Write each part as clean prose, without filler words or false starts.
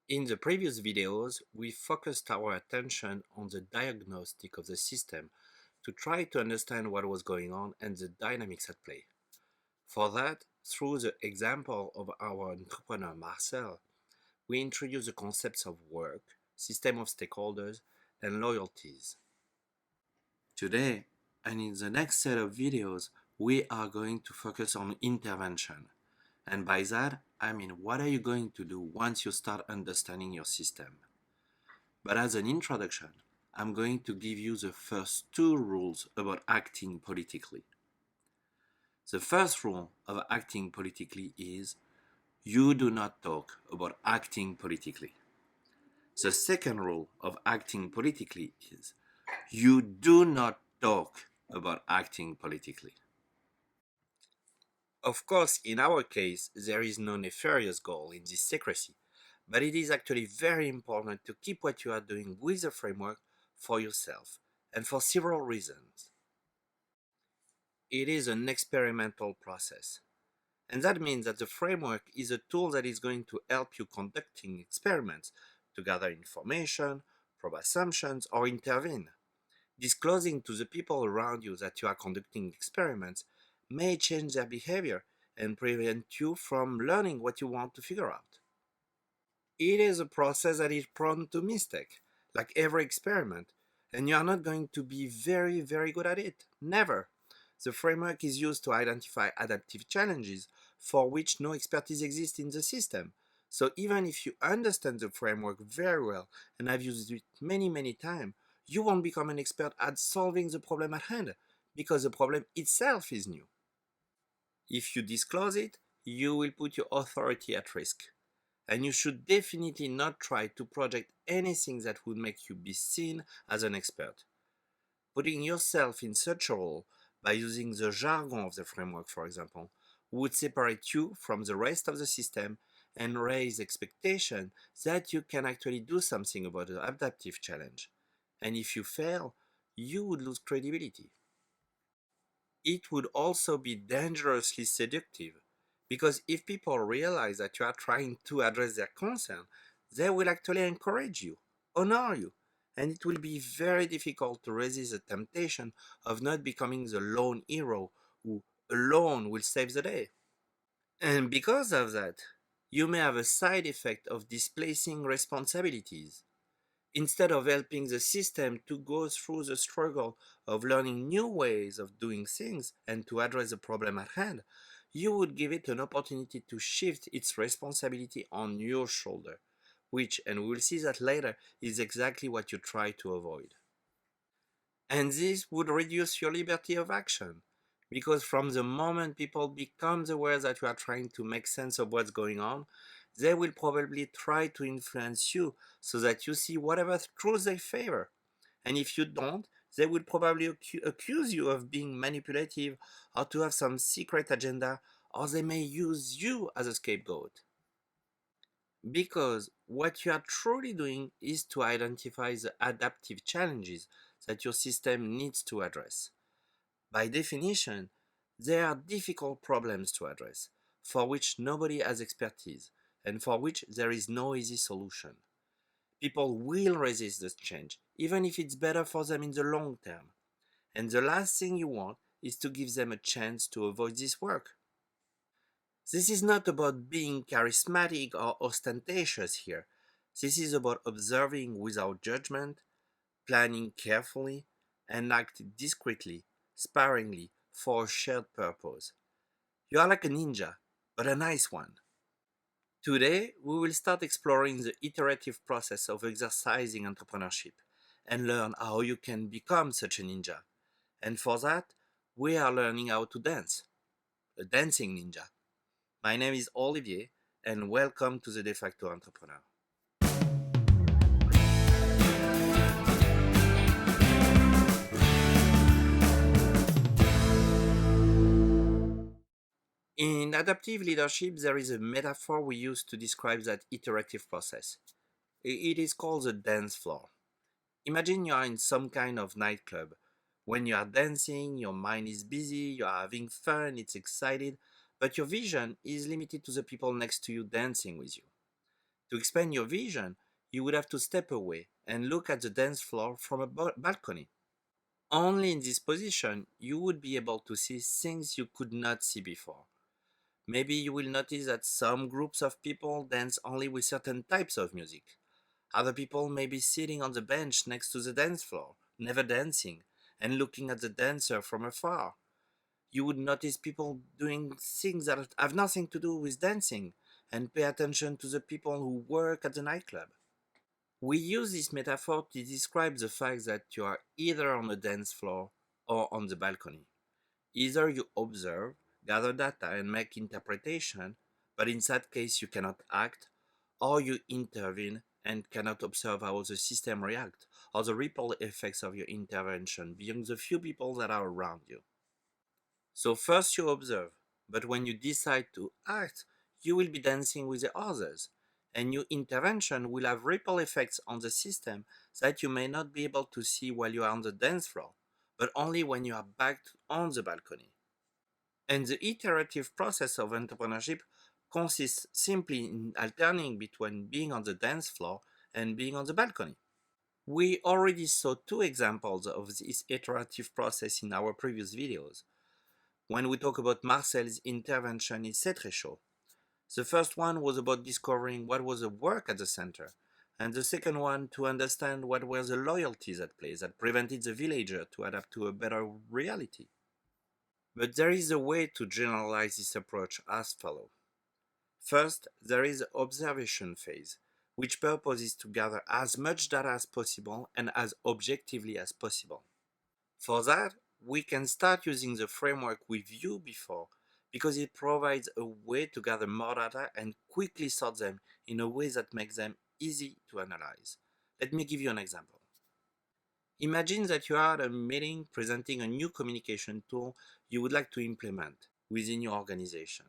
In the previous videos, we focused our attention on the diagnostic of the system to try to understand what was going on and the dynamics at play. For that, through the example of our entrepreneur Marcel, we introduce the concepts of work, system of stakeholders, and loyalties. Today, and in the next set of videos, we are going to focus on intervention. And by that, I mean what are you going to do once you start understanding your system? But as an introduction, I'm going to give you the first two rules about acting politically. The first rule of acting politically is you do not talk about acting politically. The second rule of acting politically is you do not talk about acting politically. Of course, in our case, there is no nefarious goal in this secrecy, but it is actually very important to keep what you are doing with the framework for yourself, and for several reasons. It is an experimental process, and that means that the framework is a tool that is going to help you conducting experiments to gather information, probe assumptions, or intervene. Disclosing to the people around you that you are conducting experiments may change their behavior and prevent you from learning what you want to figure out. It is a process that is prone to mistake, like every experiment, and you are not going to be very, very good at it. Never. The framework is used to identify adaptive challenges for which no expertise exists in the system. So even if you understand the framework very well and have used it many, many times, you won't become an expert at solving the problem at hand, because the problem itself is new. If you disclose it, you will put your authority at risk. And you should definitely not try to project anything that would make you be seen as an expert. Putting yourself in such a role by using the jargon of the framework, for example, would separate you from the rest of the system and raise expectation that you can actually do something about the adaptive challenge. And if you fail, you would lose credibility. It would also be dangerously seductive, because if people realize that you are trying to address their concern, they will actually encourage you, honor you, and it will be very difficult to resist the temptation of not becoming the lone hero who alone will save the day. And because of that, you may have a side effect of displacing responsibilities. Instead of helping the system to go through the struggle of learning new ways of doing things and to address the problem at hand, you would give it an opportunity to shift its responsibility on your shoulder, which, and we will see that later, is exactly what you try to avoid. And this would reduce your liberty of action, because from the moment people become aware that you are trying to make sense of what's going on, they will probably try to influence you so that you see whatever truth they favor. And if you don't, they will probably accuse you of being manipulative or to have some secret agenda, or they may use you as a scapegoat. Because what you are truly doing is to identify the adaptive challenges that your system needs to address. By definition, there are difficult problems to address, for which nobody has expertise, and for which there is no easy solution. People will resist this change, even if it's better for them in the long term. And the last thing you want is to give them a chance to avoid this work. This is not about being charismatic or ostentatious here. This is about observing without judgment, planning carefully, and act discreetly, sparingly, for a shared purpose. You are like a ninja, but a nice one. Today, we will start exploring the iterative process of exercising entrepreneurship and learn how you can become such a ninja. And for that, we are learning how to dance. A dancing ninja. My name is Olivier, and welcome to the Defacto Entrepreneur. In adaptive leadership, there is a metaphor we use to describe that iterative process. It is called the dance floor. Imagine you are in some kind of nightclub. When you are dancing, your mind is busy, you are having fun, it's excited, but your vision is limited to the people next to you dancing with you. To expand your vision, you would have to step away and look at the dance floor from a balcony. Only in this position you would be able to see things you could not see before. Maybe you will notice that some groups of people dance only with certain types of music. Other people may be sitting on the bench next to the dance floor, never dancing, and looking at the dancer from afar. You would notice people doing things that have nothing to do with dancing and pay attention to the people who work at the nightclub. We use this metaphor to describe the fact that you are either on the dance floor or on the balcony. Either you observe, gather data, and make interpretation, but in that case you cannot act, or you intervene and cannot observe how the system reacts, or the ripple effects of your intervention beyond the few people that are around you. So first you observe, but when you decide to act, you will be dancing with the others, and your intervention will have ripple effects on the system that you may not be able to see while you are on the dance floor, but only when you are back on the balcony. And the iterative process of entrepreneurship consists simply in alternating between being on the dance floor and being on the balcony. We already saw two examples of this iterative process in our previous videos, when we talk about Marcel's intervention in Cetrechaud. The first one was about discovering what was the work at the center, and the second one to understand what were the loyalties at play that prevented the villager to adapt to a better reality. But there is a way to generalize this approach as follows. First, there is the observation phase, which purpose is to gather as much data as possible and as objectively as possible. For that, we can start using the framework we viewed before because it provides a way to gather more data and quickly sort them in a way that makes them easy to analyze. Let me give you an example. Imagine that you are at a meeting presenting a new communication tool you would like to implement within your organization.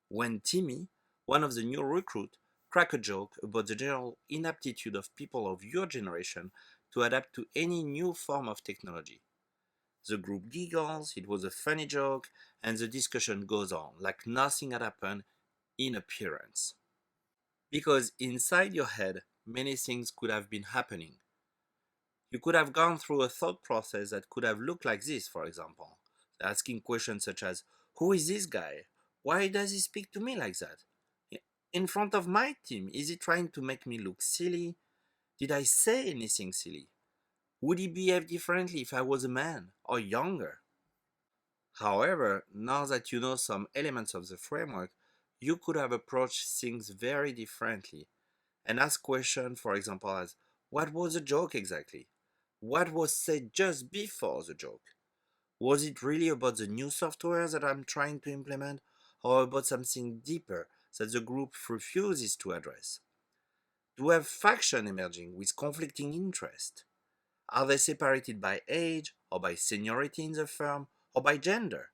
When Timmy, one of the new recruits, cracked a joke about the general inaptitude of people of your generation to adapt to any new form of technology. The group giggles, it was a funny joke, and the discussion goes on like nothing had happened in appearance. Because inside your head, many things could have been happening. You could have gone through a thought process that could have looked like this, for example, asking questions such as, who is this guy? Why does he speak to me like that? In front of my team, is he trying to make me look silly? Did I say anything silly? Would he behave differently if I was a man or younger? However, now that you know some elements of the framework, you could have approached things very differently and ask questions, for example, as what was the joke exactly? What was said just before the joke? Was it really about the new software that I'm trying to implement, or about something deeper that the group refuses to address? Do we have factions emerging with conflicting interests? Are they separated by age, or by seniority in the firm, or by gender?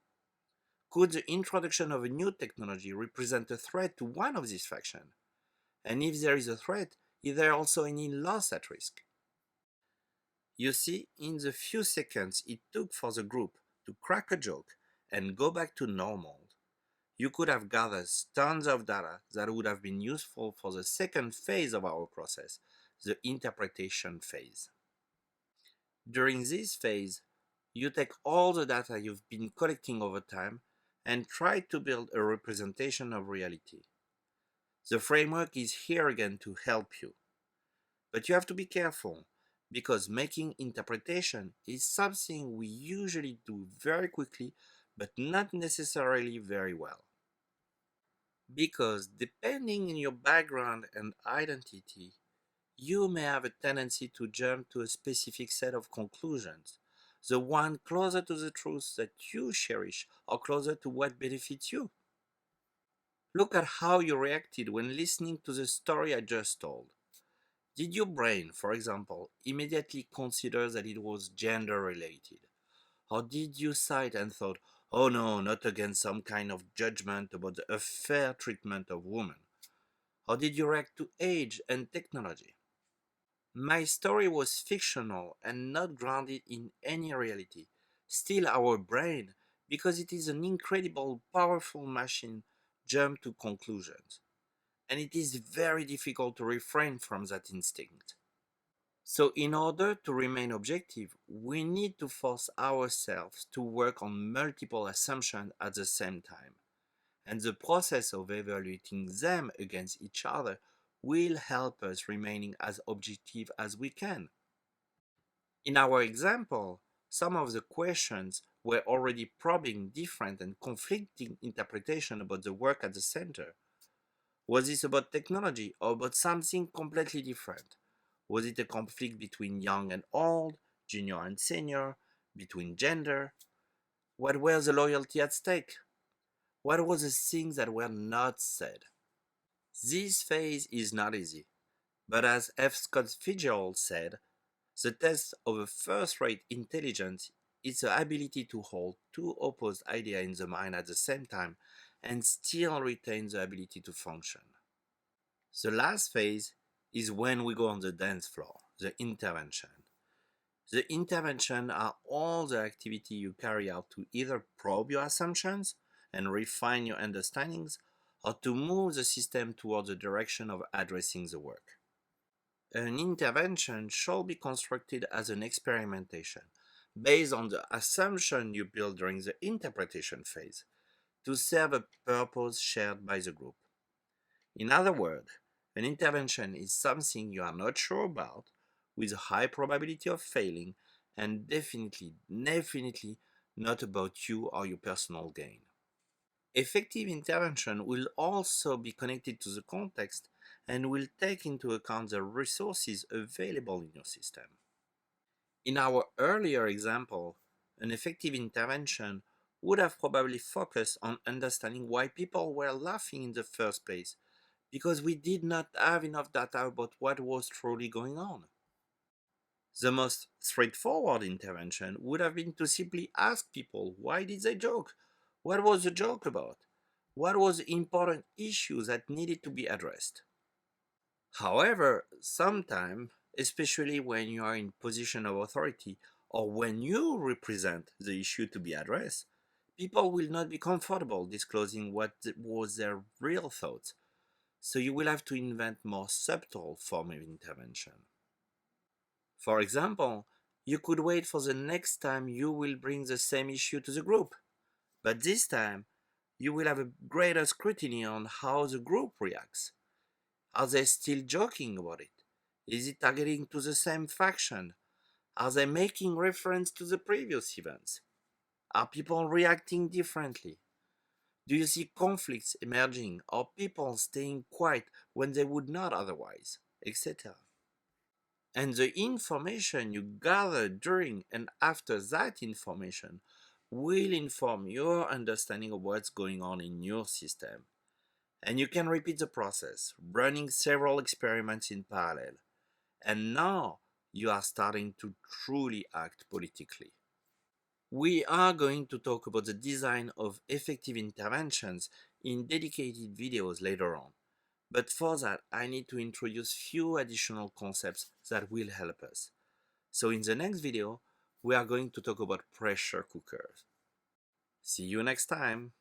Could the introduction of a new technology represent a threat to one of these factions? And if there is a threat, is there also any loss at risk? You see, in the few seconds it took for the group to crack a joke and go back to normal, you could have gathered tons of data that would have been useful for the second phase of our process, the interpretation phase. During this phase, you take all the data you've been collecting over time and try to build a representation of reality. The framework is here again to help you. But you have to be careful, because making interpretation is something we usually do very quickly, but not necessarily very well. Because depending on your background and identity, you may have a tendency to jump to a specific set of conclusions, the one closer to the truth that you cherish or closer to what benefits you. Look at how you reacted when listening to the story I just told. Did your brain, for example, immediately consider that it was gender related? Or did you sigh and thought, oh no, not again some kind of judgment about the unfair treatment of women? Or did you react to age and technology? My story was fictional and not grounded in any reality. Still, our brain, because it is an incredible, powerful machine, jump to conclusions. and it is very difficult to refrain from that instinct. So, in order to remain objective, we need to force ourselves to work on multiple assumptions at the same time. And the process of evaluating them against each other will help us remaining as objective as we can. In our example, some of the questions were already probing different and conflicting interpretations about the work at the center. Was this about technology or about something completely different? Was it a conflict between young and old, junior and senior, between gender? What were the loyalty at stake? What was the things that were not said? This phase is not easy, but as F. Scott Fitzgerald said, the test of a first-rate intelligence is the ability to hold two opposed ideas in the mind at the same time and still retain the ability to function. The last phase is when we go on the dance floor, the intervention. The intervention are all the activity you carry out to either probe your assumptions and refine your understandings or to move the system towards the direction of addressing the work. An intervention shall be constructed as an experimentation based on the assumption you build during the interpretation phase to serve a purpose shared by the group. In other words, an intervention is something you are not sure about with a high probability of failing and definitely not about you or your personal gain. Effective intervention will also be connected to the context and will take into account the resources available in your system. In our earlier example, an effective intervention would have probably focused on understanding why people were laughing in the first place, because we did not have enough data about what was truly going on. The most straightforward intervention would have been to simply ask people why did they joke? What was the joke about? What was the important issue that needed to be addressed? However, sometimes, especially when you are in position of authority or when you represent the issue to be addressed, people will not be comfortable disclosing what was their real thoughts. So you will have to invent more subtle form of intervention. For example, you could wait for the next time you will bring the same issue to the group, but this time you will have a greater scrutiny on how the group reacts. Are they still joking about it? Is it targeting to the same faction? Are they making reference to the previous events? Are people reacting differently? Do you see conflicts emerging or people staying quiet when they would not otherwise, etc.? And the information you gather during and after that information will inform your understanding of what's going on in your system. And you can repeat the process, running several experiments in parallel. And now you are starting to truly act politically. We are going to talk about the design of effective interventions in dedicated videos later on. But for that, I need to introduce few additional concepts that will help us. So in the next video, we are going to talk about pressure cookers. See you next time!